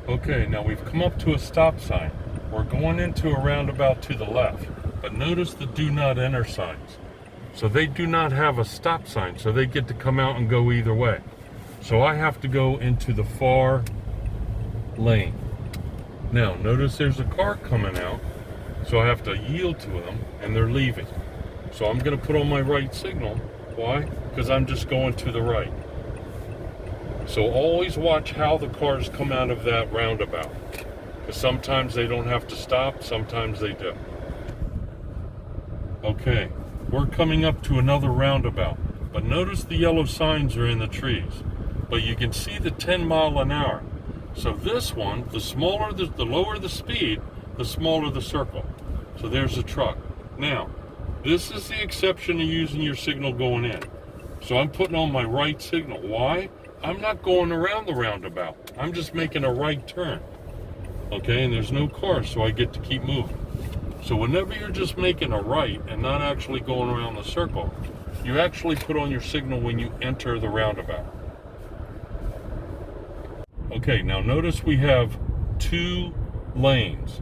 Okay, now we've come up to a stop sign. We're going into a roundabout to the left, but notice the do not enter signs. So they do not have a stop sign, so they get to come out and go either way. So I have to go into the far lane. Now, notice there's a car coming out, so I have to yield to them, and they're leaving. So I'm going to put on my right signal. Why? Because I'm just going to the right. So always watch how the cars come out of that roundabout. Because sometimes they don't have to stop, sometimes they do. Okay, we're coming up to another roundabout. But notice the yellow signs are in the trees. But you can see the 10 mile an hour. So this one, the lower the speed, the smaller the circle. So there's a truck. Now, this is the exception to using your signal going in. So I'm putting on my right signal. Why? I'm not going around the roundabout. I'm just making a right turn. Okay, and there's no car, so I get to keep moving. So whenever you're just making a right and not actually going around the circle, you actually put on your signal when you enter the roundabout. Okay, now notice we have 2 lanes.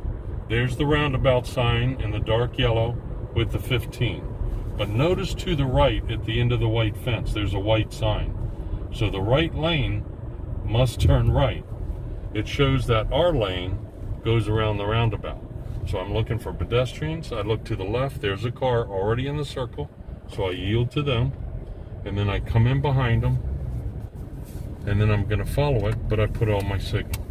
There's the roundabout sign in the dark yellow with the 15. But notice to the right at the end of the white fence, there's a white sign. So the right lane must turn right. It shows that our lane goes around the roundabout. So I'm looking for pedestrians. I look to the left. There's a car already in the circle. So I yield to them. And then I come in behind them. And then I'm going to follow it, but I put on my signal.